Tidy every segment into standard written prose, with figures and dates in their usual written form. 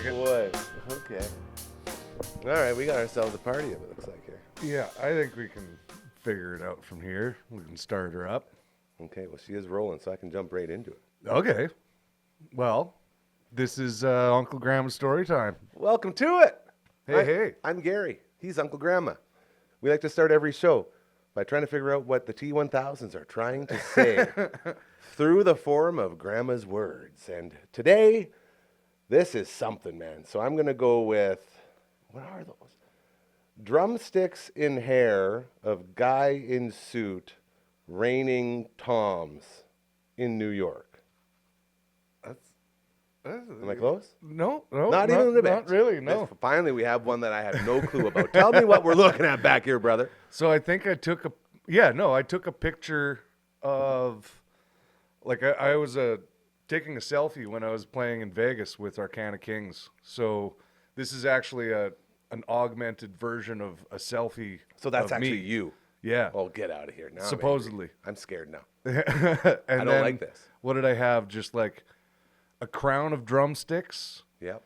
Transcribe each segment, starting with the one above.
second. Boy. Okay. All right, we got ourselves a party, it looks like here. Yeah, I think we can figure it out from here. We can start her up. Okay, well, she is rolling, so I can jump right into it. Okay. Well, this is Uncle Gramma's story time. Welcome to it. Hey. I'm Gary. He's Uncle Gramma. We like to start every show by trying to figure out what the T1000s are trying to say through the form of Grandma's words. And today, this is something, man. So I'm going to go with, what are those? Drumsticks in hair of guy in suit raining toms in New York. Am I close? No, Not even a bit. Not really, no. Finally, we have one that I have no clue about. Tell me what we're looking at back here, brother. So I think I took a picture of, like, I was taking a selfie when I was playing in Vegas with Arcana Kings. So this is actually an augmented version of a selfie. So that's of actually me. you. Yeah. Oh, get out of here. Now Supposedly. I'm scared now. And I don't like this. What did I have? Just like a crown of drumsticks. Yep.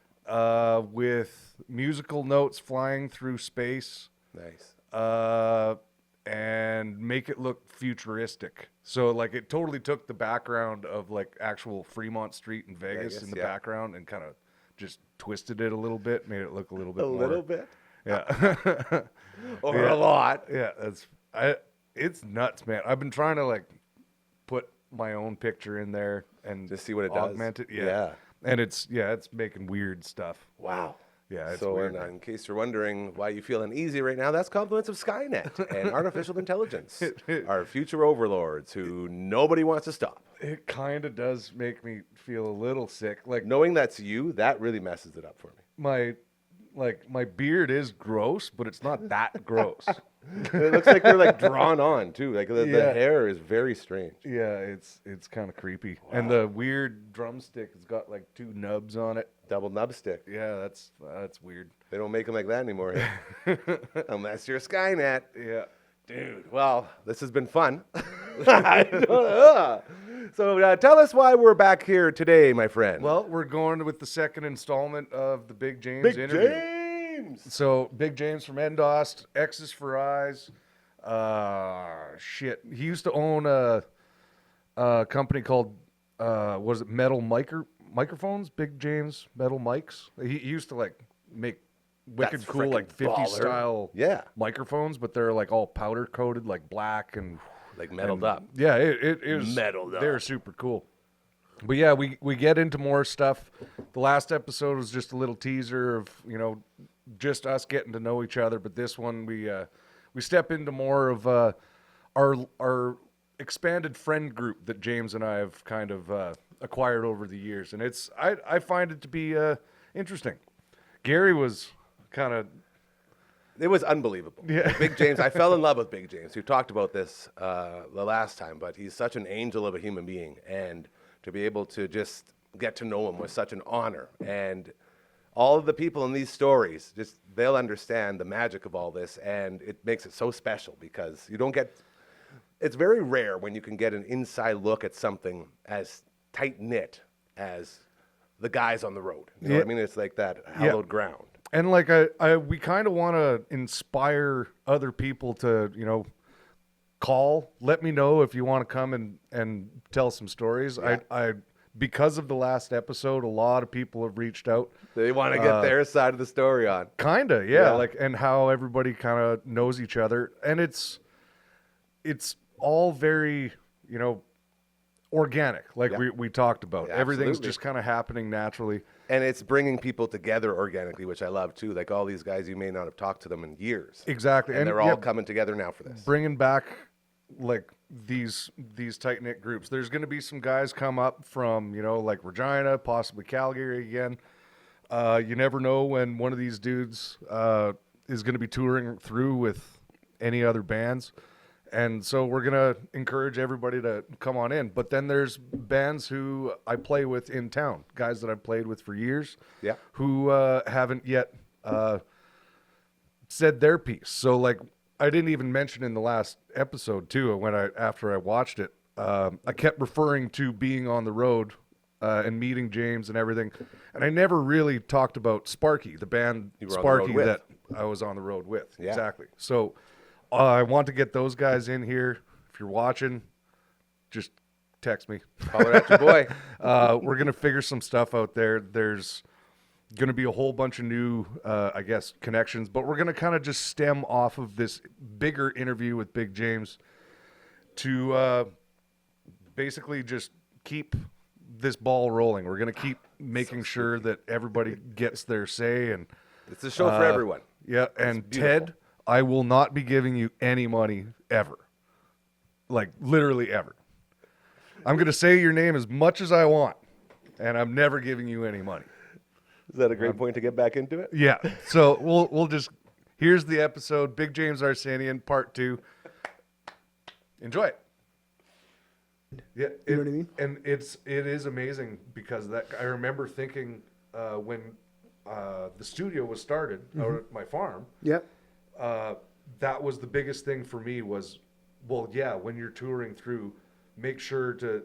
With musical notes flying through space. Nice. And make it look futuristic. So, like, it totally took the background of, like, actual Fremont Street in Vegas in the background and kind of just twisted it a little bit, made it look a little bit more. A little bit? Yeah. Or a lot. Yeah, it's nuts, man. I've been trying to, like, put my own picture in there and just see what it augment does. It. Yeah. And it's making weird stuff. Wow. Yeah, it's so weird. In case you're wondering why you feel uneasy right now, that's compliments of Skynet and artificial intelligence, our future overlords who nobody wants to stop. It kind of does make me feel a little sick. Like, knowing that's you, that really messes it up for me. My beard is gross, but it's not that gross. It looks like they're like drawn on too. Like the hair is very strange. Yeah, it's kind of creepy. Wow. And the weird drumstick has got like two nubs on it. Double nub stick. Yeah, that's weird. They don't make them like that anymore. Unless you're Skynet. Yeah. Dude, well, this has been fun. So tell us why we're back here today, my friend. Well, we're going with the second installment of the Big James interview. Big James! So, Big James from Endost, X's for Eyes. Shit. He used to own a company called, was it Metal Microphones? Big James Metal Mics. He used to, like, make wicked cool, like, 50s style microphones, but they're, like, all powder coated, like, black and... like metalled up. Yeah, it is. Metalled up. They're super cool. But yeah, we get into more stuff. The last episode was just a little teaser of, just us getting to know each other. But this one, we step into more of our expanded friend group that James and I have kind of acquired over the years. And I find it to be interesting. Gary was kind of... It was unbelievable. Yeah. Big James, I fell in love with Big James. We talked about this the last time, but he's such an angel of a human being. And to be able to just get to know him was such an honor. And all of the people in these stories, they'll understand the magic of all this. And it makes it so special because you don't get, it's very rare when you can get an inside look at something as tight-knit as the guys on the road. You know what I mean? It's like that hallowed ground. And like we kind of want to inspire other people to, call. Let me know if you want to come and tell some stories. Yeah. I because of the last episode, a lot of people have reached out. They want to get their side of the story on. Kinda, yeah. Like, and how everybody kind of knows each other, and it's all very organic, like we talked about. Yeah, everything's just kind of happening naturally. And it's bringing people together organically, which I love too. Like all these guys, you may not have talked to them in years. Exactly. And they're all coming together now for this. Bringing back like these tight-knit groups. There's going to be some guys come up from, like Regina, possibly Calgary again. You never know when one of these dudes is going to be touring through with any other bands. And so we're going to encourage everybody to come on in. But then there's bands who I play with in town, guys that I've played with for years, who haven't yet said their piece. So, like, I didn't even mention in the last episode, too, after I watched it, I kept referring to being on the road and meeting James and everything. And I never really talked about Sparky, the band You were on the road Sparky with. that I was on the road with. Yeah. Exactly. So I want to get those guys in here. If you're watching, just text me. Holler at your boy. We're going to figure some stuff out there. There's going to be a whole bunch of new, I guess, connections, but we're going to kind of just stem off of this bigger interview with Big James to basically just keep this ball rolling. We're going to keep making sure that everybody gets their say. And It's a show for everyone. yeah, and beautiful. Ted, I will not be giving you any money ever. Like, literally ever. I'm going to say your name as much as I want, and I'm never giving you any money. Is that a great point to get back into it? Yeah. So we'll just, here's the episode, Big James Arsenian, part 2. Enjoy it. Yeah, You know what I mean? And it is amazing because that I remember thinking when the studio was started out at my farm, Yep. that was the biggest thing for me was, well, yeah, when you're touring through, make sure to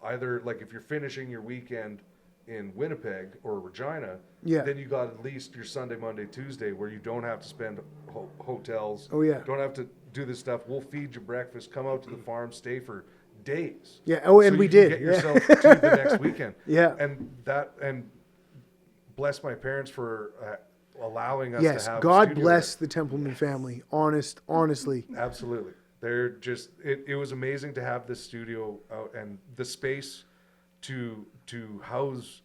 either, like, if you're finishing your weekend in Winnipeg or Regina, Yeah. then you got at least your Sunday, Monday, Tuesday where you don't have to spend hotels. Oh, yeah. Don't have to do this stuff. We'll feed you breakfast, come out to the farm, stay for days. Yeah. Oh, and So we you can did. get Yeah. yourself to the next weekend. Yeah. And bless my parents for allowing us Yes. to have a God studio bless the Templeman family. Honestly. there. Absolutely. They're just it was amazing to have this studio out and the space to house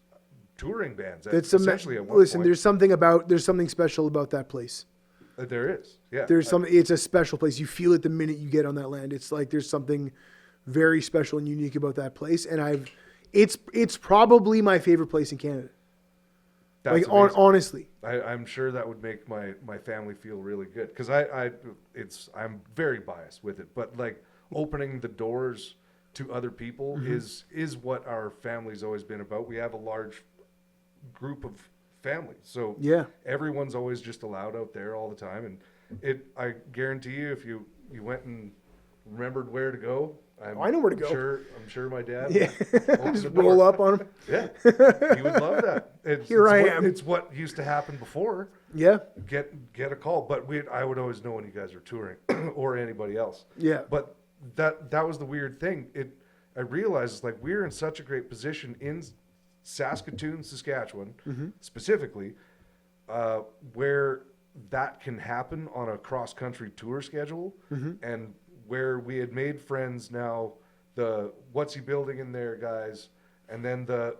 touring bands. That's Essentially at one listen. point. There's something special about that place. There is. Yeah. It's a special place. You feel it the minute you get on that land. It's like there's something very special and unique about that place. And it's probably my favorite place in Canada. That's Like amazing. honestly. I'm sure that would make my family feel really good because I'm very biased with it, but like opening the doors to other people Mm-hmm. is what our family's always been about. We have a large group of families, so Yeah. everyone's always just allowed out there all the time, and I guarantee you, if you went and remembered where to go, I know where to go. I'm sure my dad Yeah. would open Just the door. roll up on them. Yeah, he would love that. Here I what, am. It's what used to happen before. Yeah. Get a call, but I would always know when you guys were touring or anybody else. Yeah. But that was the weird thing. I realized it's like we're in such a great position in Saskatoon, Saskatchewan, specifically, where that can happen on a cross country tour schedule, and where we had made friends now. The What's He Building in There guys, and then the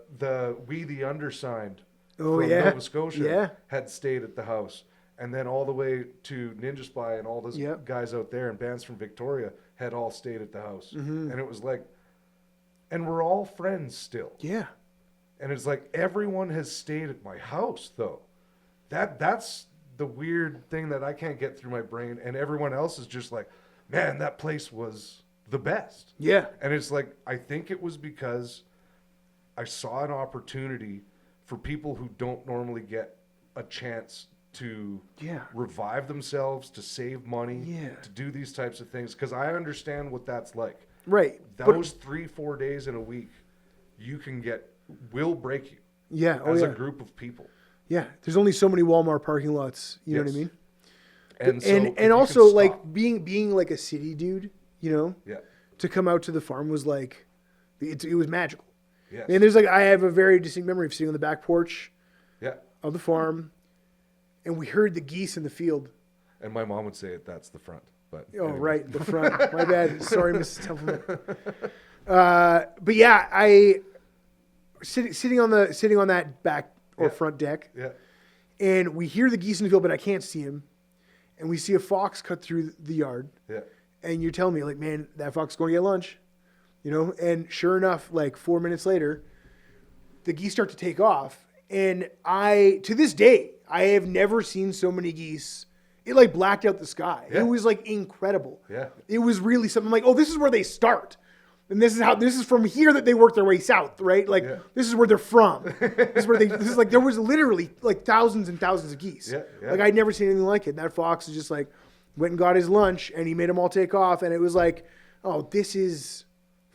undersigned Oh, from yeah. Nova Scotia Yeah. had stayed at the house, and then all the way to Ninja Spy and all those Yep. guys out there and bands from Victoria had all stayed at the house, and it was like, and we're all friends still, Yeah. and it's like everyone has stayed at my house though. That's the weird thing that I can't get through my brain, and everyone else is just like, man, that place was the best. Yeah. And it's like, I think it was because I saw an opportunity for people who don't normally get a chance to Yeah. revive themselves, to save money, Yeah. to do these types of things. Because I understand what that's like. Right. But- Those 3-4 days in a week, will break you Yeah. Oh, as yeah. a group of people. Yeah. There's only so many Walmart parking lots. You know what I Yes. mean? And so if you and can also stop- like being like a city dude, you know, yeah, to come out to the farm was like, it was magical. yes, And there's like, I have a very distinct memory of sitting on the back porch yeah. of the farm, and we heard the geese in the field. And my mom would say that's the front, but Oh, anyway. right, the front. My bad. Sorry, Mrs. Templeman. But yeah, I sitting on that back or Yeah. front deck, Yeah, and we hear the geese in the field, but I can't see him. And we see a fox cut through the yard, yeah, and you're telling me like, man, that fox is going to get lunch, you know? And sure enough, like 4 minutes later, the geese start to take off, and to this day, I have never seen so many geese. It like blacked out the sky. Yeah. It was like incredible. Yeah. It was really something. I'm like, oh, this is where they start. And this is from here that they work their way south, right? Like, Yeah. this is where they're from. This is like, there was literally like thousands and thousands of geese. Yeah, yeah. Like, I'd never seen anything like it. And that fox is just like, went and got his lunch, and he made them all take off. And it was like, oh, this is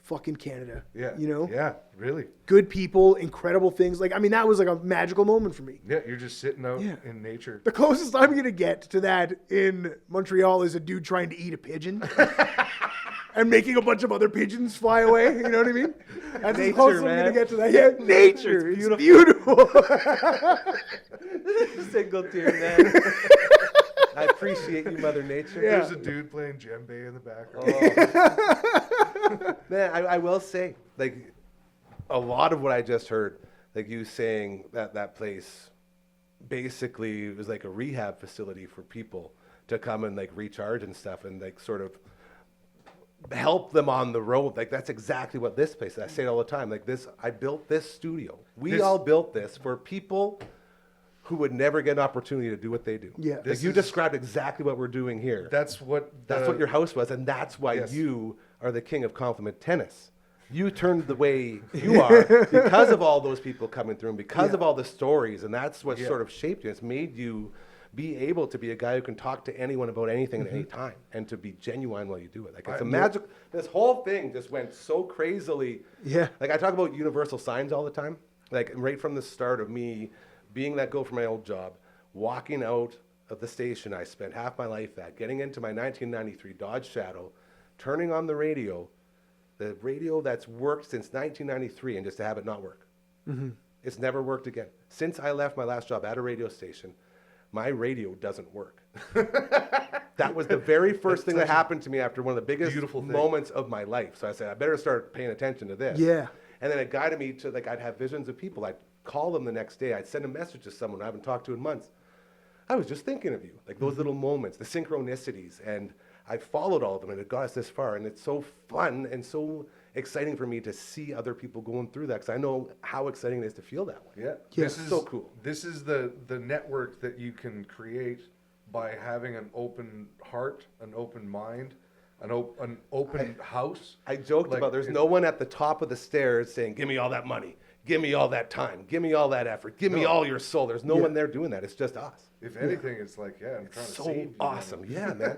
fucking Canada. Yeah. You know? Yeah, really. Good people, incredible things. Like, I mean, that was like a magical moment for me. Yeah, you're just sitting out Yeah. in nature. The closest I'm going to get to that in Montreal is a dude trying to eat a pigeon and making a bunch of other pigeons fly away. You know what I mean? That's as close as I'm going to get to that. Yeah, nature. It's beautiful. Single tear, man. I appreciate you, Mother Nature. Yeah. There's a dude playing djembe in the background. Man, I will say, like, a lot of what I just heard, like you saying that place basically was like a rehab facility for people to come and like recharge and stuff and like sort of help them on the road. Like that's exactly what this place is. I say it all the time. Like this, I built this studio. We all built this for people who would never get an opportunity to do what they do. Yeah. Like you described exactly what we're doing here. That's what That's what your house was, and that's why Yes. you are the king of compliment tennis. You turned the way you are because of all those people coming through and because of all the stories, and that's what sort of shaped you. It's made you be able to be a guy who can talk to anyone about anything at any time and to be genuine while you do it. Like it's a magic. This whole thing just went so crazily. Yeah. Like I talk about universal signs all the time. Like right from the start of me being let go from my old job, walking out of the station I spent half my life at, getting into my 1993 Dodge Shadow, turning on the radio that's worked since 1993, and just to have it not work. Mm-hmm. It's never worked again. Since I left my last job at a radio station, my radio doesn't work. That was the very first thing that happened to me after one of the biggest moments of my life. So I said, I better start paying attention to this. Yeah. And then it guided me to, like, I'd have visions of people. I'd call them the next day. I'd send a message to someone I haven't talked to in months. I was just thinking of you. Like those little moments, the synchronicities. And I followed all of them, and it got us this far. And it's so fun and so exciting for me to see other people going through that, because I know how exciting it is to feel that way. Yeah, This is so cool. This is the network that you can create by having an open heart, an open mind, an open house. I joked about there's no one at the top of the stairs saying, give me all that money, give me all that time, give me all that effort, give me all your soul. There's no one there doing that. It's just us. If anything, it's like, I'm trying to So save you. awesome. Yeah, man.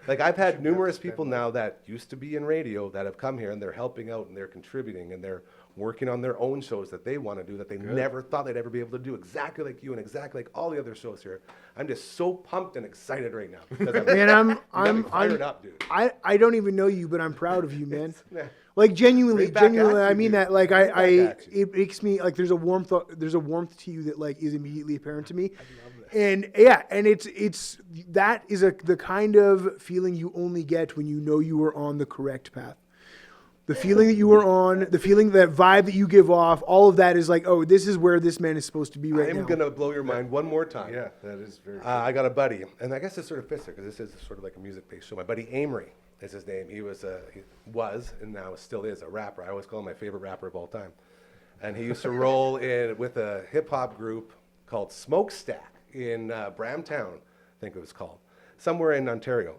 Like I've had numerous people now that used to be in radio that have come here and they're helping out and they're contributing and they're working on their own shows that they want to do that they never thought they'd ever be able to do, exactly like you and exactly like all the other shows here. I'm just so pumped and excited right now. Man, I'm fired up, dude. I don't even know you, but I'm proud of you, man. Yeah. Like genuinely, Right back at you, I mean dude. that. Like Right back at you. it makes me like there's a warmth to you that like is immediately apparent to me. And yeah, and it's that is the kind of feeling you only get when you know you are on the correct path. The feeling that you are on, the feeling, that vibe that you give off, all of that is like, oh, this is where this man is supposed to be right now. I'm going to blow your mind one more time. Yeah, that is very cool. I got a buddy, and I guess it sort of fits there because this is sort of like a music-based show. My buddy Amory is his name. He was, and now still is, a rapper. I always call him my favorite rapper of all time. And he used to roll in with a hip-hop group called Smokestack in Bramptown, I think it was called, somewhere in Ontario.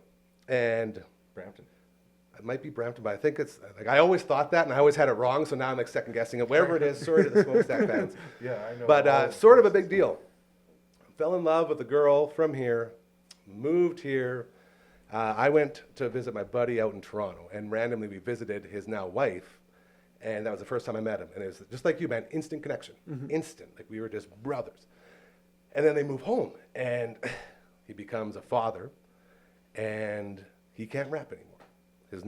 And Brampton. it might be Brampton, but I think it's, like, I always thought that, and I always had it wrong, so now I'm like second-guessing it. Wherever it is, sorry to the Smokestack fans. Yeah, I know. But sort of a big deal. Fell in love with a girl from here, moved here. I went to visit my buddy out in Toronto, and randomly we visited his now wife, and that was the first time I met him. And it was just like you, man, instant connection, instant. Like we were just brothers. And then they move home, and he becomes a father, and he can't rap anymore. His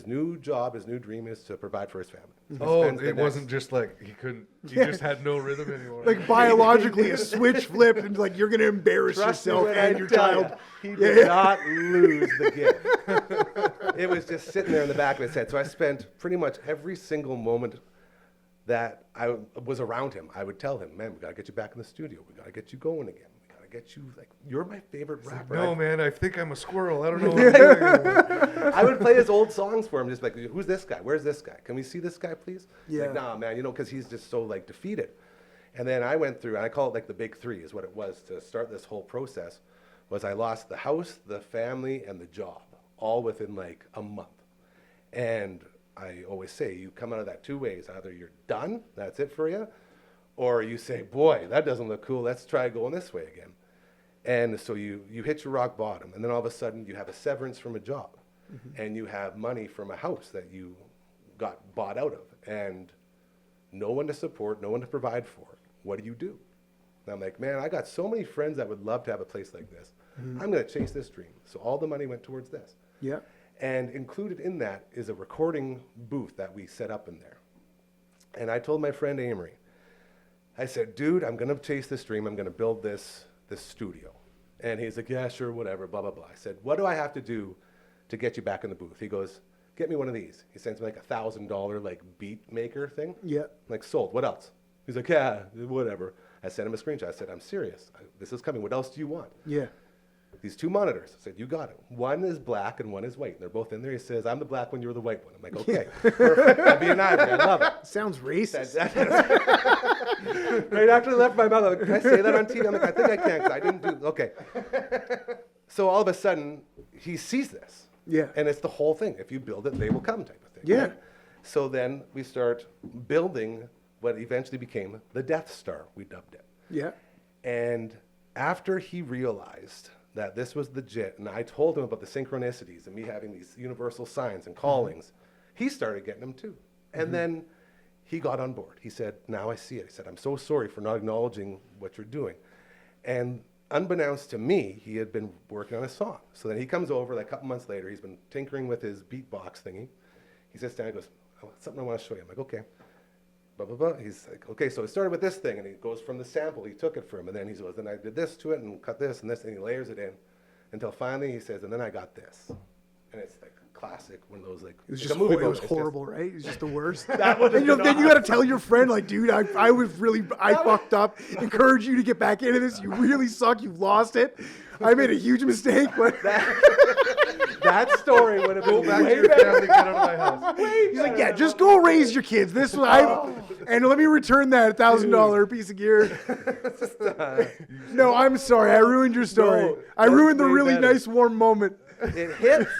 new job, his new dream is to provide for his family. So he Oh, spends the it next- wasn't just like he just had no rhythm anymore. Like biologically, a switch flipped, and like you're gonna embarrass Trust me yourself when and I your tell child. ya, He did not lose the gift. It was just sitting there in the back of his head. So I spent pretty much every single moment that I was around him, I would tell him, man, we got to get you back in the studio. We got to get you going again. We got to get you, like, you're my favorite rapper. No, man, I think I'm a squirrel. I don't know what I'm doing anymore. I would play his old songs for him, just like, who's this guy? Where's this guy? Can we see this guy, please? Yeah. Like, nah, man, because he's just so, like, defeated. And then I went through, and I call it, like, the big three is what it was to start this whole process, was I lost the house, the family, and the job, all within, like, a month. And I always say, you come out of that two ways. Either you're done, that's it for you, or you say, boy, that doesn't look cool. Let's try going this way again. And so you hit your rock bottom, and then all of a sudden you have a severance from a job, and you have money from a house that you got bought out of, and no one to support, no one to provide for. What do you do? And I'm like, man, I got so many friends that would love to have a place like this. I'm going to chase this dream. So all the money went towards this. Yeah. And included in that is a recording booth that we set up in there. And I told my friend Amory, I said, dude, I'm going to chase this dream. I'm going to build this studio. And he's like, yeah, sure, whatever, blah, blah, blah. I said, what do I have to do to get you back in the booth? He goes, get me one of these. He sends me like $1,000 like beat maker thing. Yeah. Like, sold. What else? He's like, yeah, whatever. I sent him a screenshot. I said, I'm serious. This is coming. What else do you want? Yeah. These 2 monitors. I said, you got it. One is black and one is white. And they're both in there. He says, I'm the black one, you're the white one. I'm like, okay, perfect. That'd be an ivory. I love it. Sounds racist. Right after I left my mouth, I'm like, can I say that on TV? I'm like, I think I can, because I didn't do, okay. So all of a sudden, he sees this. Yeah. And it's the whole thing. If you build it, they will come type of thing. Yeah. Right? So then we start building what eventually became the Death Star, we dubbed it. Yeah. And after he realized that this was legit, and I told him about the synchronicities and me having these universal signs and callings, he started getting them too. And then he got on board. He said, now I see it. He said, I'm so sorry for not acknowledging what you're doing. And unbeknownst to me, he had been working on a song. So then he comes over, like a couple months later, he's been tinkering with his beatbox thingy. He sits down and goes, oh, something I want to show you. I'm like, okay. Blah, blah, blah. He's like, okay, so it started with this thing, and he goes from the sample, he took it from, and then he goes, then I did this to it, and cut this, and this, and he layers it in, until finally he says, and then I got this. And it's like classic, one of those, like, It was like just a movie it was moment. It's horrible, right? It was just the worst. That would have And, been then you awesome. got to tell your friend, like, dude, I was really, I fucked up. Encourage you to get back into this. You really suck. You've lost it. I made a huge mistake, but That story would have been Back to way your better. family, get out of my house. he's like, yeah, just go raise your kids. This one, and let me return that $1,000 piece of gear. No, I'm sorry. I ruined your story. No, I that's ruined the way really better. nice, warm moment. It hits,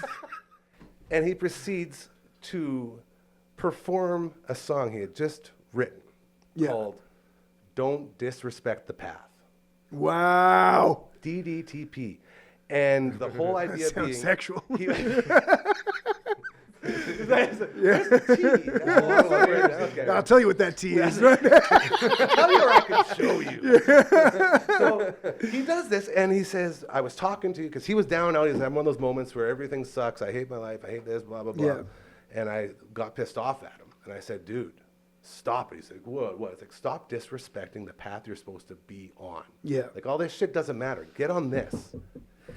and he proceeds to perform a song he had just written called Don't Disrespect the Path. Wow. DDTP. And the whole idea Sounds being sexual. Where's the T? Okay. I'll tell you what that T is. Tell you where I can show you. So he does this, and he says, I was talking to you, because he was down and out. He's having one of those moments where everything sucks. I hate my life. I hate this, blah, blah, blah. Yeah. And I got pissed off at him. And I said, dude, stop it. He's like, what? It's like, stop disrespecting the path you're supposed to be on. Yeah. Like, all this shit doesn't matter. Get on this.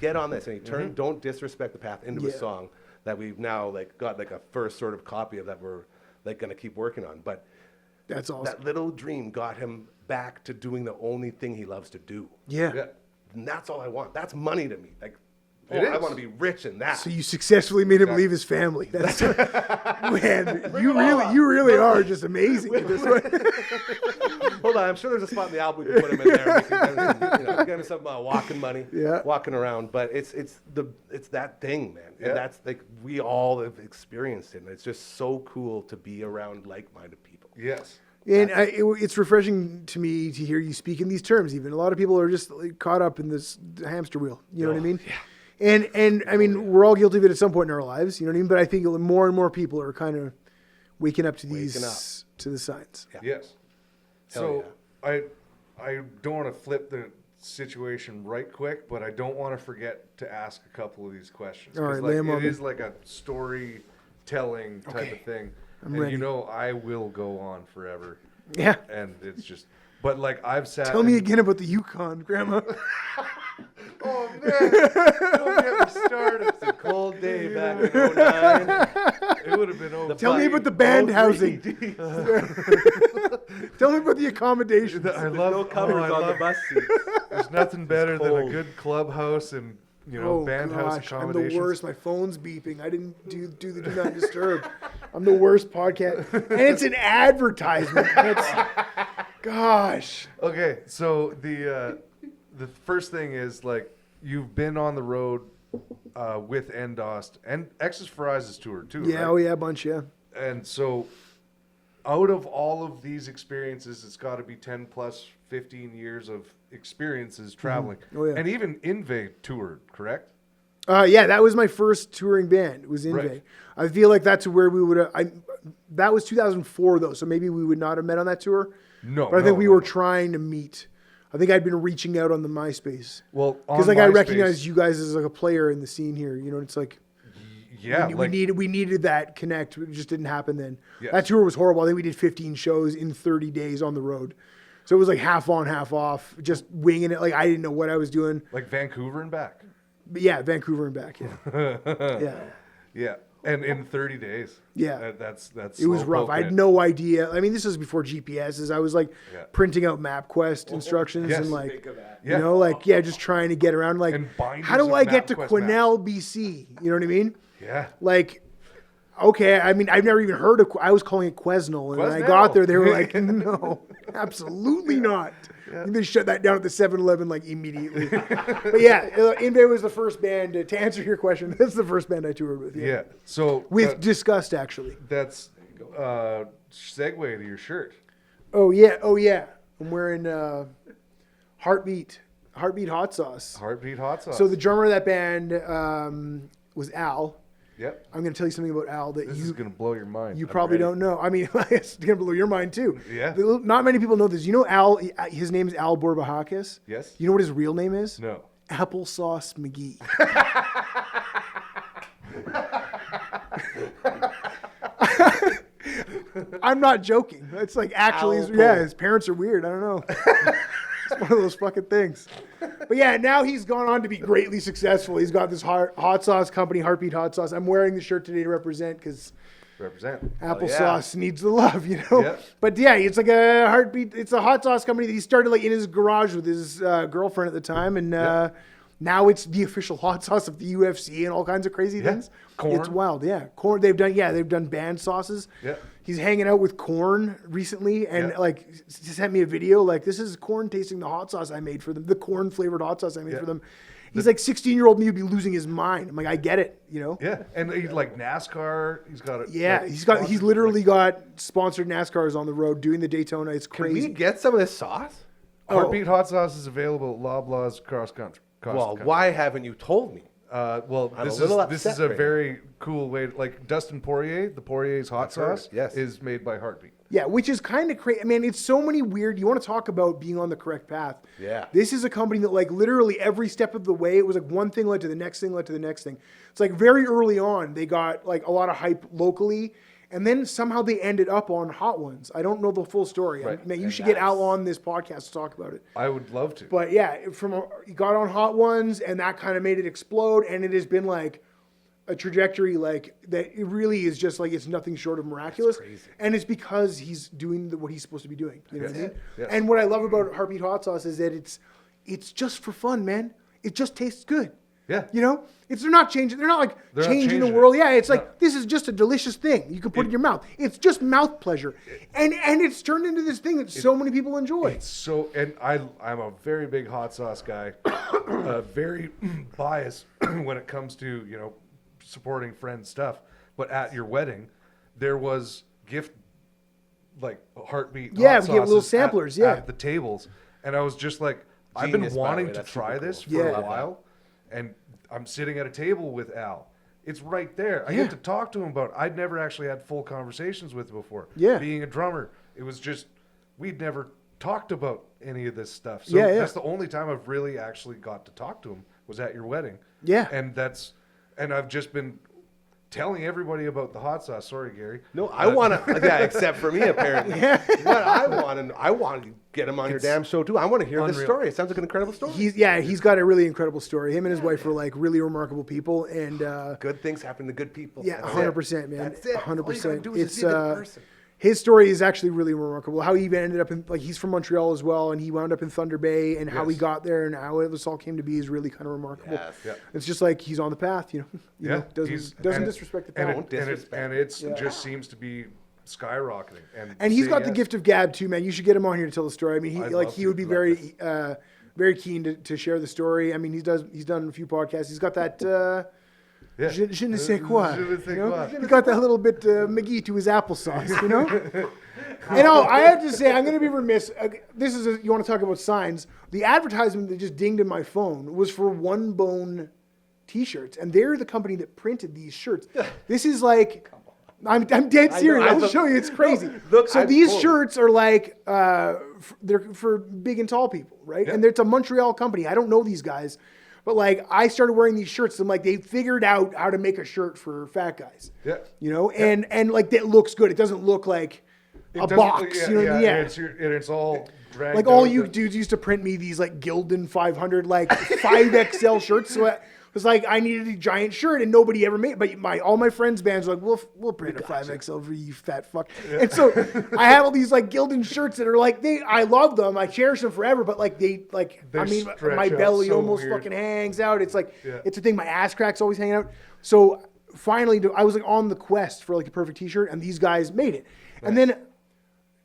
Get on this. And he turned Don't Disrespect the Path into a Yeah. song that we've now, like, got, like, a first sort of copy of that we're, like, going to keep working on. But That's awesome. that little dream got him back to doing the only thing he loves to do. Yeah. Yeah. And that's all I want. That's money to me. Like, It I is. want to be rich in that. So you successfully made him leave his family. That's man, you really are just amazing at this one. Hold on, I'm sure there's a spot in the album we can put him in there. We can get him some, get him some walking money, Yeah. walking around. But it's that thing, man. Yeah. And that's like we all have experienced it. And it's just so cool to be around like-minded people. Yes. And it's refreshing to me to hear you speak in these terms. Even a lot of people are just like, caught up in this hamster wheel. You know what I mean? Yeah. And I mean, we're all guilty of it at some point in our lives. You know what I mean? But I think more and more people are kind of waking up to these to the signs. Yeah. Yes. Hell So I don't want to flip the situation right quick, but I don't want to forget to ask a couple of these questions. All 'Cause, right, like, lay 'em on it me. is like a storytelling type of thing. I'm and ready. you know I will go on forever. Yeah. And it's just but like I've sat Tell me and- again about the Yukon, Grandma. Oh man, don't get me started. It's a cold day back in 09. it would have been over. Tell me about the band housing. Tell me about the accommodations. I love No covers I on love- the bus seats. There's nothing better than a cold. good clubhouse and band house I'm accommodations. the worst. My phone's beeping. I didn't do the do not disturb. I'm the worst podcast, and it's an advertisement. Gosh. Okay, so the first thing is like you've been on the road with Endost and X's for Eyes is toured too. Yeah. right? Oh yeah, a bunch. Yeah. And so, out of all of these experiences, it's got to be 10 plus 15 years of experiences traveling. Oh, yeah. And even Inve toured, correct? Yeah, that was my first touring band. It was Inve. Right. I feel like that's where we would have. That was 2004 though, so maybe we would not have met on that tour. No, but I think we no. were trying to meet. I think I'd been reaching out on the MySpace. Well, because on like I MySpace- recognized you guys as like a player in the scene here. You know, it's like Yeah, we like, needed that connect. It just didn't happen then. Yes. That tour was horrible. I think we did 15 shows in 30 days on the road. So it was like half on, half off, just winging it. Like I didn't know what I was doing. like Vancouver and back. But yeah, Vancouver and back. Yeah, yeah. Yeah, and in 30 days. Yeah. That's. It was slow rough. I poking had it. no idea. I mean, this was before GPSs. I was like Yeah. printing out MapQuest instructions Yes. and like, Think of that. Yeah. you know, like just trying to get around. Like, And binders how do of I get to MapQuest Quesnel, BC? You know what I mean? Yeah. Like, okay. I mean, I've never even heard of. I was calling it Quesnel, and when I got there, they were like, "No, absolutely not." They shut that down at the 7-Eleven like immediately. But yeah, Inve was the first band to answer your question. That's the first band I toured with. Yeah. So With Disgust, actually. that's segue to your shirt. Oh yeah. I'm wearing Heartbeat Hot Sauce. Heartbeat Hot Sauce. So the drummer of that band was Al. Yep. I'm going to tell you something about Al that This is gonna blow your mind. you I'm probably ready. don't know. I mean, it's going to blow your mind too. Yeah. Not many people know this. You know Al, his name is Al Borbahakis. Yes. You know what his real name is? No. Applesauce McGee. I'm not joking. It's like actually, his parents are weird. I don't know. It's one of those fucking things. But yeah, now he's gone on to be greatly successful. He's got this hot sauce company, Heartbeat Hot Sauce. I'm wearing the shirt today to represent because Represent. applesauce needs the love, you know. Yep. But yeah, it's like a Heartbeat. It's a hot sauce company that he started like in his garage with his girlfriend at the time, and now it's the official hot sauce of the UFC and all kinds of crazy things. Corn. It's wild. Yeah, corn. They've done band sauces. Yeah. He's hanging out with Corn recently, and Yeah. like he sent me a video. Like, this is Corn tasting the hot sauce I made for them, the corn flavored hot sauce I made Yeah. for them. He's like 16-year-old me would be losing his mind. I'm like, I get it, you know. Yeah, and he's like NASCAR. He's got it. Yeah, like, he's sponsored, literally like, got sponsored NASCARs on the road doing the Daytona. It's Can crazy. we get some of this sauce? Heartbeat Hot Sauce is available at Loblaws cross country. Well, why haven't you told me? Well, I'm this a little is upset a right very cool way. Like Dustin Poirier, the Poirier's hot I've heard sauce, it, yes. is made by Heartbeat. Yeah, which is kind of crazy. I mean, it's so many weird. You want to talk about being on the correct path? Yeah. This is a company that, like, literally every step of the way, it was like one thing led to the next thing, led to the next thing. It's like very early on, they got like a lot of hype locally, and then somehow they ended up on Hot Ones. I don't know the full story. Right. Man, you And should get Al that's- on this podcast to talk about it. I would love to. But yeah, you got on Hot Ones, and that kind of made it explode, and it has been like a trajectory like that. It really is just like it's nothing short of miraculous, crazy. and it's because he's doing what he's supposed to be doing. You know what I mean? Yes. And what I love about Heartbeat Hot Sauce is that it's just for fun, man. It just tastes good. Yeah. You know, they're not changing. They're not like They're not changing the changing world. it. Yeah, it's like No. this is just a delicious thing you can put in your mouth. It's just mouth pleasure, and it's turned into this thing that so many people enjoy. So, and I'm a very big hot sauce guy, very biased when it comes to, you know, supporting friends stuff. But at your wedding, there was gift, like Heartbeat Yeah, hot we gave little sauces samplers, at the tables. And I was just like, I've been Genius, by the wanting way. to That's try super this cool. for Yeah. a while. And I'm sitting at a table with Al. It's right there. I Yeah. get to talk to him about it. I'd never actually had full conversations with him before. Yeah. Being a drummer, it was just, we'd never talked about any of this stuff. So Yeah, yeah. that's the only time I've really actually got to talk to him was at your wedding. Yeah. And I've just been telling everybody about the hot sauce. Sorry, Gary. No, I want to. Yeah, except for me apparently. What I want to get him on your damn show too. I want to hear this unreal. story. It sounds like an incredible story. He's got a really incredible story. Him and his wife are like really remarkable people, and Good things happen to good people. yeah, That's 100%, man. That's it. 100%. All you gotta do is It's just be a good person. his story is actually really remarkable. How he even ended up in, like, he's from Montreal as well, and he wound up in Thunder Bay, and how he Yes. got there and how this all came to be is really kind of remarkable. Yes. Yeah. It's just like he's on the path, you know. You know, doesn't and- disrespect the and path. Don't disrespect and it's Yeah. just seems to be skyrocketing. And he's say got the yes. gift of gab too, man. You should get him on here to tell the story. I mean, I'd he love he to. would be Love very very keen to share the story. I mean, he's done a few podcasts. He's got that Yeah. je ne sais quoi. Je ne sais you know? quoi. He got that little bit McGee to his applesauce, you know. And I have to say, I'm going to be remiss. You want to talk about signs? The advertisement that just dinged in my phone was for One Bone T-shirts, and they're the company that printed these shirts. This is like, I'm dead serious. I'll show you. It's crazy. Look, so these shirts are like, they're for big and tall people, right? Yeah. And it's a Montreal company. I don't know these guys, but like I started wearing these shirts. And like they figured out how to make a shirt for fat guys. Yeah. You know, and like that looks good. It doesn't look like a box. Yeah, you know what I mean? And it's all dragged Like all out, you but- dudes used to print me these like Gildan 500 like 5XL shirts. So it was like I needed a giant shirt and nobody ever made. But all my friends' bands were like, we'll print a 5XL for you, fat fuck. Yeah. And so I have all these like Gildan shirts that are like I love them. I cherish them forever. But like They stretch my out belly so almost weird. fucking hangs out. It's like Yeah. it's a thing. My ass crack's always hanging out. So finally, I was like on the quest for like a perfect T-shirt, and these guys made it. Nice. And then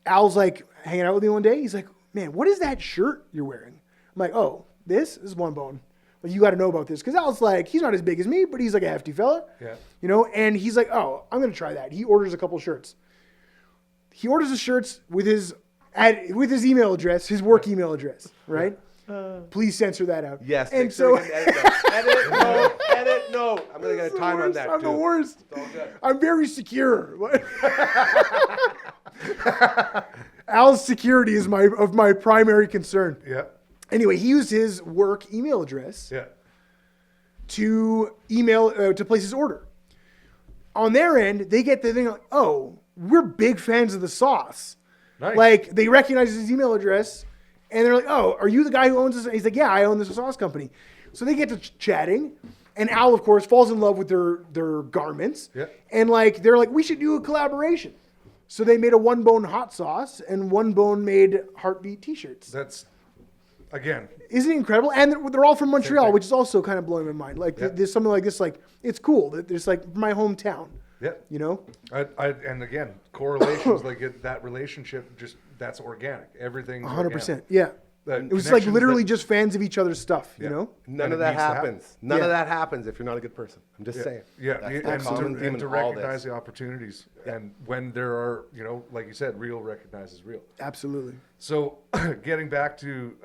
Al's like hanging out with me one day. He's like, man, what is that shirt you're wearing? I'm like, oh, this is One Bone. Like, you got to know about this. Because Al's like, he's not as big as me, but he's like a hefty fella. Yeah. You know, and he's like, oh, I'm going to try that. He orders a couple shirts. He orders the shirts with his email address, his work email address, right? Please censor that out. Yes. And so edit no. I'm gonna get a time on that. I'm the worst. It's all good. I'm very secure. Al's security is my primary concern. Yeah. Anyway, he used his work email address Yeah. to to place his order. On their end, they get the thing like, oh, we're big fans of the sauce. Nice. Like, they recognize his email address, and they're like, oh, are you the guy who owns this? And he's like, yeah, I own this sauce company. So they get to chatting, and Al, of course, falls in love with their garments. Yeah. And like they're like, we should do a collaboration. So they made a One Bone hot sauce, and One Bone made Heartbeat T-shirts. That's, again, Isn't it incredible? And they're all from Montreal, thing. which is also kind of blowing my mind. Like, Yeah. there's something like this, like, it's cool. It's like my hometown, yeah. you know? And again, correlations, that relationship, that's organic. Everything's 100%. Yeah. That It was like connections literally that- just fans of each other's stuff, you Yeah. know? None And of it that needs to happen. happens. None Yeah. of that happens if you're not a good person. I'm just saying. Yeah, That's and the common theme to in all recognize this. the opportunities. And when there are, like you said, real recognizes real. Absolutely. So getting back to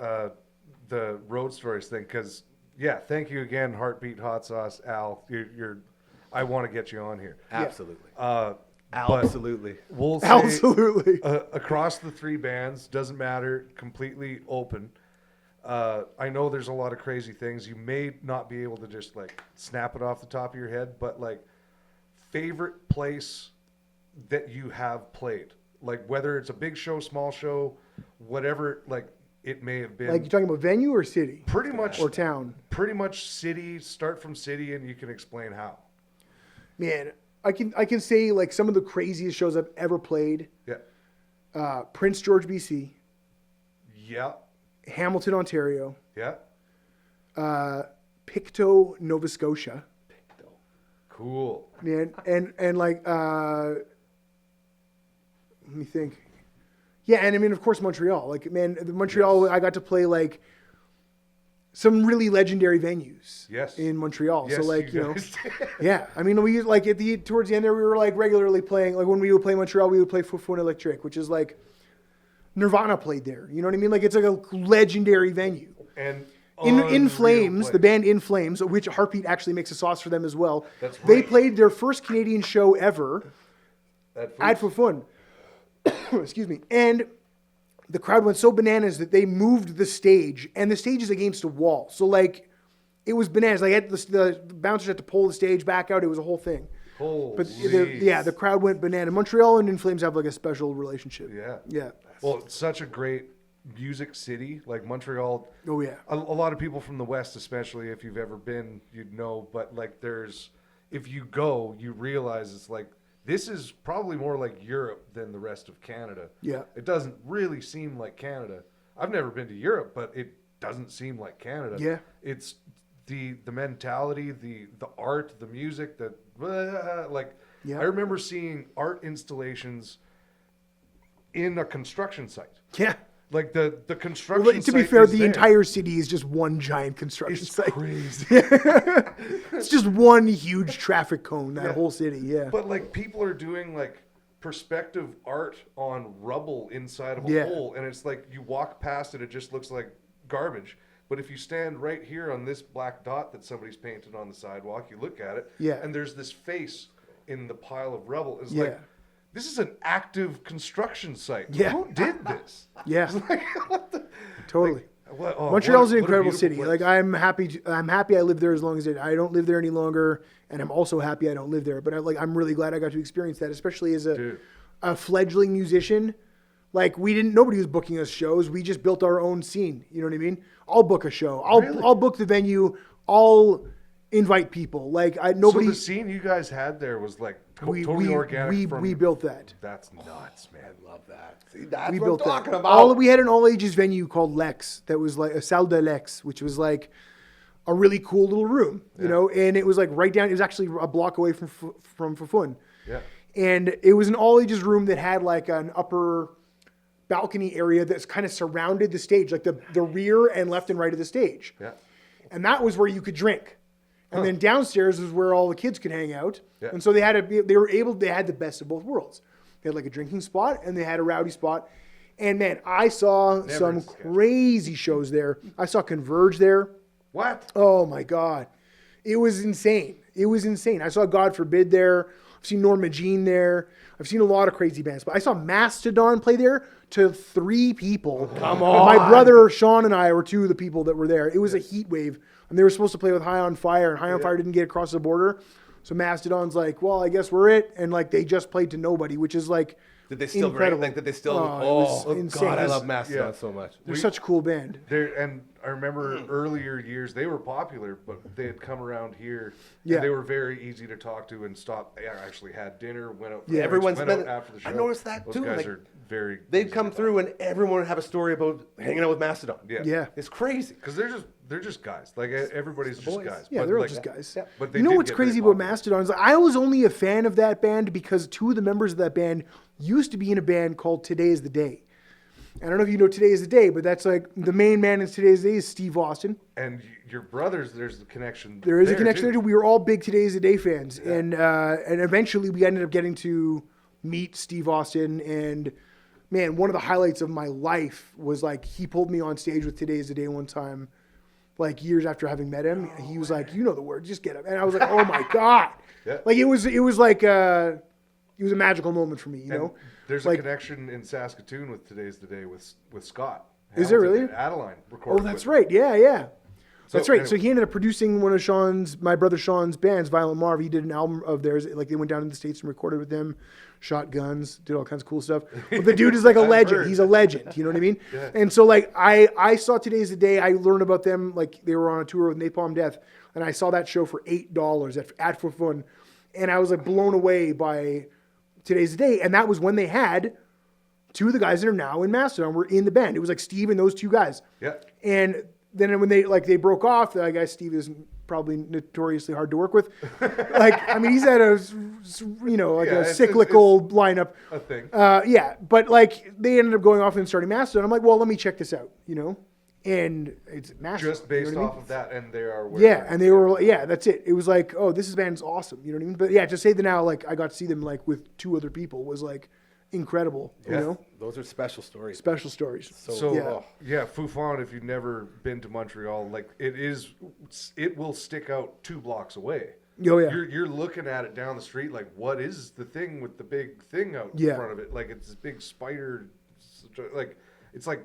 the road stories thing, because, thank you again, Heartbeat Hot Sauce, Al. I want to get you on here. Absolutely. But Absolutely. we'll say Absolutely. across the three bands, doesn't matter, completely open. I know there's a lot of crazy things. You may not be able to just like snap it off the top of your head, but like favorite place that you have played, like whether it's a big show, small show, whatever, like it may have been. Like, you're talking about venue or city? Pretty much Or town? Pretty much city. Start from city, and you can explain how. Man, I can say, like, some of the craziest shows I've ever played. Yeah. Prince George, BC. Yeah. Hamilton, Ontario. Yeah. Pictou, Nova Scotia. Cool. Man, and like, let me think. Yeah, and I mean, of course, Montreal. Like, man, Montreal, I got to play like some really legendary venues. Yes. In Montreal. Yes, So like, you you know, guys did. yeah. I mean, we like towards the end there, we were like regularly playing. Like when we would play Montreal, we would play Fun Electric, which is like Nirvana played there. You know what I mean? Like it's like a legendary venue. And In unreal Flames, place. the band In Flames, which Heartbeat actually makes a sauce for them as well. That's They right. played their first Canadian show ever That at For Fun. Excuse me. And the crowd went so bananas that they moved the stage, and the stage is against a wall. So like, it was bananas. Like the bouncers had to pull the stage back out. It was a whole thing. Holy. But the crowd went banana. Montreal and In Flames have like a special relationship. Yeah. Yeah. Well, it's such a great music city, like Montreal. Oh yeah. A lot of people from the West, especially if you've ever been, you'd know. But like, if you go, you realize it's like, this is probably more like Europe than the rest of Canada. Yeah. It doesn't really seem like Canada. I've never been to Europe, but it doesn't seem like Canada. Yeah. It's the mentality, the art, the music, like, Yeah. I remember seeing art installations in a construction site. Yeah. Like the construction Well, to be site fair, is the there. entire city is just one giant construction It's site. crazy. It's just one huge traffic cone, that Yeah. whole city. Yeah. But like people are doing like perspective art on rubble inside of a Yeah. hole, and it's like you walk past it, it just looks like garbage. But if you stand right here on this black dot that somebody's painted on the sidewalk, you look at it, Yeah. and there's this face in the pile of rubble. It's Yeah. like, this is an active construction site. Yeah. Who did this? Yeah. It's like, what the, Totally. what Montreal's an a incredible beautiful city. place. Like I'm happy I lived there as long as I don't live there any longer, and I'm also happy I don't live there. But I'm really glad I got to experience that, especially as Dude. a fledgling musician. Like nobody was booking us shows. We just built our own scene. You know what I mean? I'll book a show. I'll book the venue. I'll invite people. Like nobody. So the scene you guys had there was like totally organic. We built that. That's nuts, man. I love that. See, that's We what built I'm talking that. about. We had an all ages venue called Lex that was like a salle de Lex, which was like a really cool little room, you know, and it was like right down. It was actually a block away from Fafun. Yeah. And it was an all ages room that had like an upper balcony area that's kind of surrounded the stage, like the rear and left and right of the stage. Yeah. And that was where you could drink. And then downstairs is where all the kids could hang out. Yeah. And so they had the best of both worlds. They had like a drinking spot and they had a rowdy spot. And man, I saw some crazy shows there. I saw Converge there. What? Oh my God. It was insane. I saw God Forbid there. I've seen Norma Jean there. I've seen a lot of crazy bands. But I saw Mastodon play there to 3 people. Come on. My brother Sean and I were 2 of the people that were there. It was a heat wave. And they were supposed to play with High on Fire. And High on Fire didn't get across the border. So Mastodon's like, well, I guess we're it. And like they just played to nobody, which is like Did they still incredible. Like, did they still? It was insane. God, I love Yeah. Mastodon so much. They're such a cool band. And I remember earlier years they were popular, but they had come around here. Yeah. And they were very easy to talk to and stop. They actually had dinner, went out. For Yeah. drinks, Everyone's went been- out after the show. I noticed that Those too, guys like, are very. They'd easy come to through and everyone would have a story about hanging out with Mastodon. Yeah. Yeah. It's crazy. Because they're just guys. Like everybody's just boys. guys. Yeah, But, they're all like, just guys. Yeah. But they You know did what's get very crazy about popular. Mastodon is I was only a fan of that band because 2 of the members of that band used to be in a band called Today is the Day. I don't know if you know Today is the Day, but that's like the main man in Today is the Day is Steve Austin. And your brothers, there's the connection. There is a connection too. there too. We were all big Today is the Day fans, and eventually we ended up getting to meet Steve Austin. And man, one of the highlights of my life was like he pulled me on stage with Today is the Day one time, like years after having met him. He was like, "You know the word, just get up." And I was like, "Oh my God!" Yeah. Like it was like it was a magical moment for me, you And know. there's like- a connection in Saskatoon with Today's the Day with Scott. Is there Hamilton really? and Adeline Oh, recorded. that's with right. Yeah. That's right. anyway. So he ended up producing one of my brother Sean's bands, Violent Marv. He did an album of theirs. Like they went down to the States and recorded with them, shot guns, did all kinds of cool stuff. But the dude is like a legend. heard. He's a legend. You know what I mean? Yeah. And so like I saw Today's the Day. I learned about them. Like they were on a tour with Napalm Death, and I saw that show for $8 at For Fun, and I was like blown away by Today's the Day. And that was when they had 2 of the guys that are now in Mastodon were in the band. It was like Steve and those 2 guys. Yeah. And then when they broke off, I guess Steve is probably notoriously hard to work with. Like, I mean, he's had a it's- cyclical lineup. A thing. Yeah, but like they ended up going off and starting Mastodon. I'm like, well, let me check this out, you know? And it's Mastodon. Just based you know what I off mean? of that, and they are. Where Yeah, and they were, yeah, that's it. It was like, oh, this band's awesome. You know what I mean? But yeah, to say that now, like, I got to see them like with 2 other people was like incredible, you Yeah. know? Those are special stories. Special stories. So yeah. Fufan, if you've never been to Montreal, like it will stick out 2 blocks away. Oh, yeah. You're looking at it down the street, like what is the thing with the big thing out Yeah. in front of it? Like it's this big spider, like it's like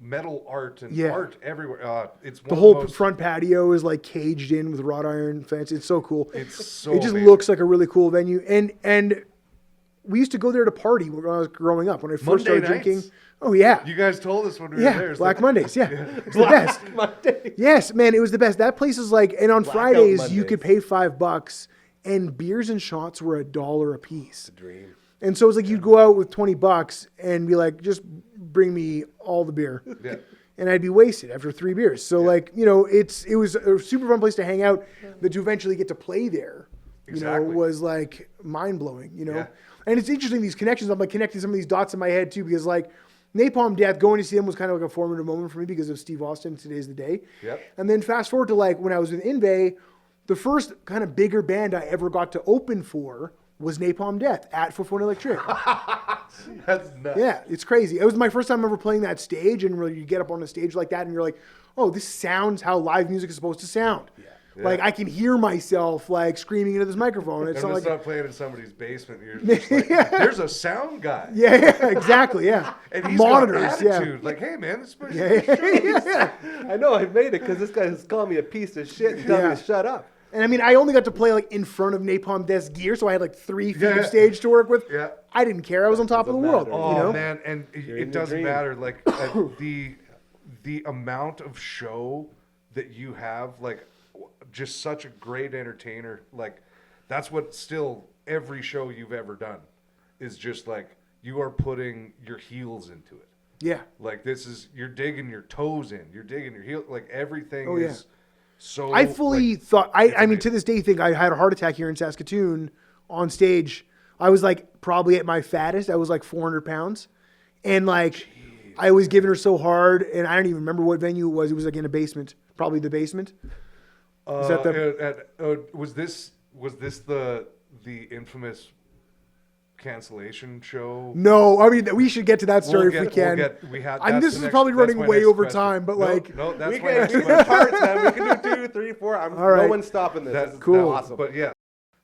metal art and Yeah. art everywhere. It's one The of whole most, front patio is like caged in with wrought iron fence. It's so cool. It's so It just amazing. looks like a really cool venue. And we used to go there to party when I was growing up. When I first Monday started nights. drinking. Oh yeah. You guys told us when we were Yeah. there. It's Black like- Mondays. Yeah. It's the best. Monday. Yes, man, it was the best. That place is like, and on Blackout Fridays you Mondays. could pay $5, and beers and shots were $1 a piece. Dream. And so it's like you'd go out with $20 and be like, just bring me all the beer. Yeah. And I'd be wasted after 3 beers. So like, you know, it was a super fun place to hang out. But to eventually get to play there, you know, Exactly. was like mind blowing, you know. Yeah. And it's interesting, these connections. I'm like connecting some of these dots in my head too, because like Napalm Death, going to see them was kind of like a formative moment for me because of Steve Austin. Today's the Day. Yep. And then fast forward to like when I was with Inve, the first kind of bigger band I ever got to open for was Napalm Death at Fafun Electric. That's nuts. Yeah, it's crazy. It was my first time ever playing that stage, and really you get up on a stage like that, and you're like, oh, this sounds how live music is supposed to sound. Like I can hear myself like screaming into this microphone. It's I'm not just like not playing in somebody's basement. You're just like, there's a sound guy. yeah, exactly, yeah. And he's Monitors, got yeah. attitude. Like, hey man, this is Yeah. I know I made it because this guy is calling me a piece of shit and telling me to shut up. And I mean, I only got to play like in front of Napalm Death's gear, so I had like 3 feet of stage to work with. Yeah. I didn't care. I was on top of the world. matter. Oh You know? man, and it doesn't matter. Like the amount of show that you have, like just such a great entertainer. Like that's what still every show you've ever done is just like you are putting your heels into it. Yeah. Like you're digging your toes in, you're digging your heel. Like everything yeah. is so. I fully thought I mean to this day think I had a heart attack here in Saskatoon on stage. I was like probably at my fattest. I was like 400 pounds, and like I was giving her so hard, and I don't even remember what venue it was. It was like in a basement, probably the basement. Is that was this the infamous cancellation show? No, I mean we should get to that story if we can. This is probably running way over time, but like that's We my can next do question. parts, man. We can do 2, 3, 4. All right. No one's stopping this. That's This is cool. Awesome. But yeah.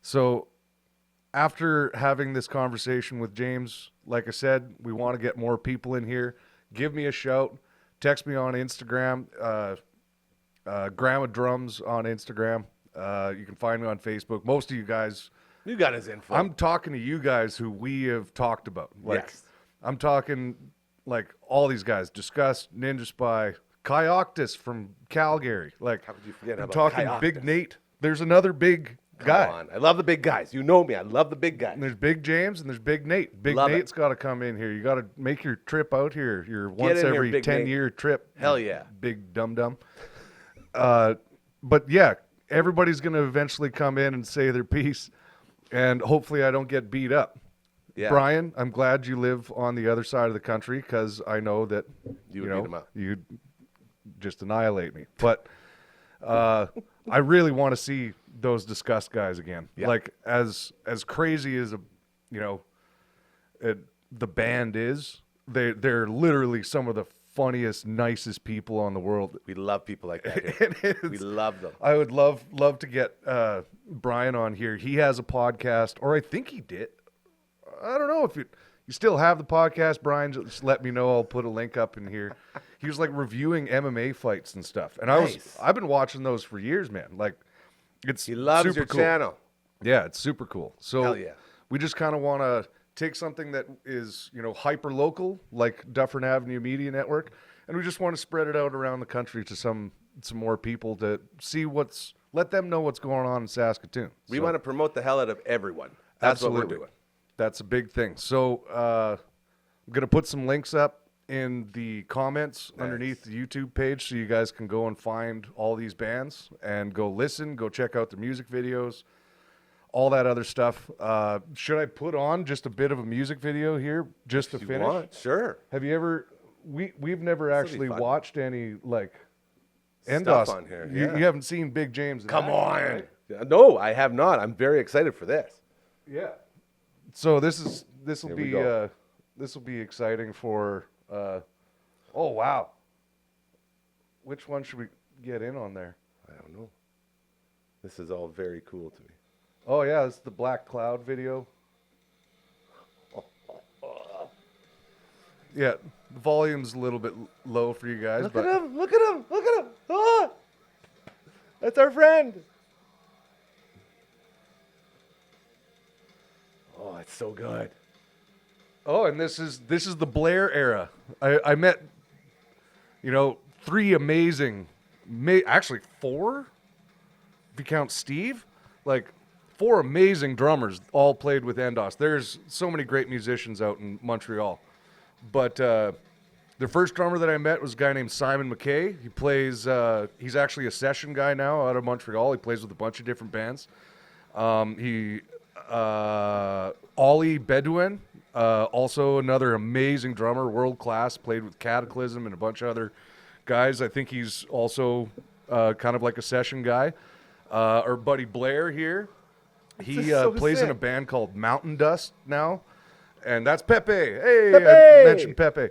So after having this conversation with James, like I said, we want to get more people in here. Give me a shout. Text me on Instagram. Gramma Drums on Instagram. You can find me on Facebook. Most of you guys, You got his info. I'm talking to you guys who we have talked about. Like, Yes. I'm talking like all these guys. Discuss, Ninja Spy, Kai Octus from Calgary. Like, How could you forget I'm about talking Kai Big Octus? Nate. There's another big guy. Come on. I love the big guys. You know me. I love the big guys. And there's Big James and there's Big Nate. Big Love it. Nate's got to come in here. You got to make your trip out here. Your once in here, every Big 10-year trip. Hell yeah. Big dum-dum. But yeah, everybody's going to eventually come in and say their piece. And hopefully I don't get beat up. Yeah. Brian, I'm glad you live on the other side of the country because I know that You would know, beat him up. you'd just annihilate me. But I really want to see those Disgust guys again. Yeah. Like as crazy as the band is, they're literally some of the funniest, nicest people on the world. We love people like that here. It is. We love them. I would love to get Brian on here. He has a podcast, or I think he did. I don't know if you still have the podcast, Brian. Just let me know. I'll put a link up in here. He was like reviewing MMA fights and stuff, and Nice. I've been watching those for years, man. Like it's He loves super your cool. channel. Yeah, it's super cool. So Hell yeah. we just kind of want to take something that is, hyper local, like Dufferin Ave Media Network, and we just want to spread it out around the country to some more people to see let them know what's going on in Saskatoon. We So, want to promote the hell out of everyone. That's what absolutely. we're doing. That's a big thing. So I'm going to put some links up in the comments underneath the YouTube page so you guys can go and find all these bands and go listen, go check out their music videos, all that other stuff. Should I put on just a bit of a music video here just to If you finish? want, sure. Have you ever? We've never This'll actually be fun. watched any like Stuff Endos on here, You, yeah. you haven't seen Big James. in Come action, on. right? No, I have not. I'm very excited for this. Yeah. So this will Here we be go. this will be exciting for. Oh wow. Which one should we get in on there? I don't know. This is all very cool to me. Oh yeah, it's the Black Cloud video. Yeah, the volume's a little bit low for you guys, Look but at him! Look at him! Look at him! Ah! That's our friend. Oh, it's so good. oh, and this is the Blair era. I met, 3 amazing, actually 4, if you count Steve, like 4 amazing drummers all played with Endos. There's so many great musicians out in Montreal, but the first drummer that I met was a guy named Simon McKay. He plays. He's actually a session guy now out of Montreal. He plays with a bunch of different bands. Ollie Bedouin, also another amazing drummer, world class. Played with Cataclysm and a bunch of other guys. I think he's also kind of like a session guy. Our buddy Blair here, he is so plays in a sick. band called Mountain Dust now, and that's Pepe. Hey, Pepe! I mentioned Pepe.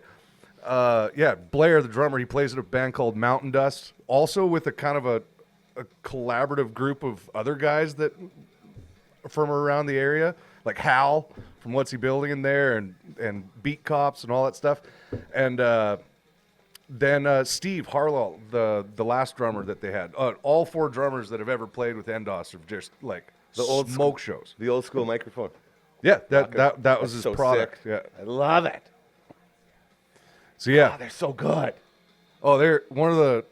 Yeah, Blair, the drummer, he plays in a band called Mountain Dust, also with a kind of a collaborative group of other guys that from around the area, like Hal from What's He Building in there, and Beat Cops and all that stuff. And then Steve Harlow, the last drummer that they had. All 4 drummers that have ever played with Endos are just like The old smoke shows. The old school microphone. Yeah, that was his So product. sick. Yeah. I love it. So yeah, Oh, they're so good. oh, they're one of the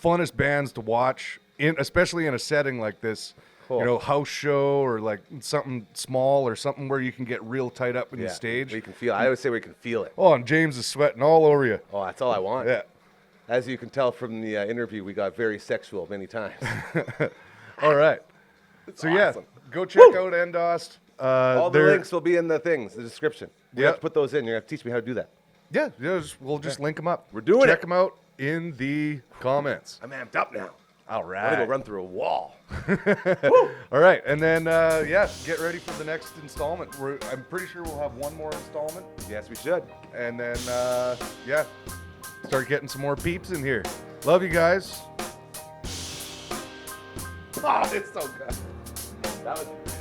funnest bands to watch, especially in a setting like this. Cool. You know, house show or like something small or something where you can get real tight up in the stage. We can feel. I always say we can feel it. Oh, and James is sweating all over you. Oh, that's all I want. Yeah. As you can tell from the interview, we got very sexual many times. All right. So awesome. yeah, go check out Endost. All the they're- links will be in the description. We have to put those in. You're going to teach me how to do that. Yeah, we'll just link them up. We're doing check it. them out in the comments. I'm amped up now. All I'm right. going to go run through a wall. All right, and then get ready for the next installment. I'm pretty sure we'll have one more installment, Yes, we should. and then start getting some more peeps in here. Love you guys. Oh, it's so good. That was great.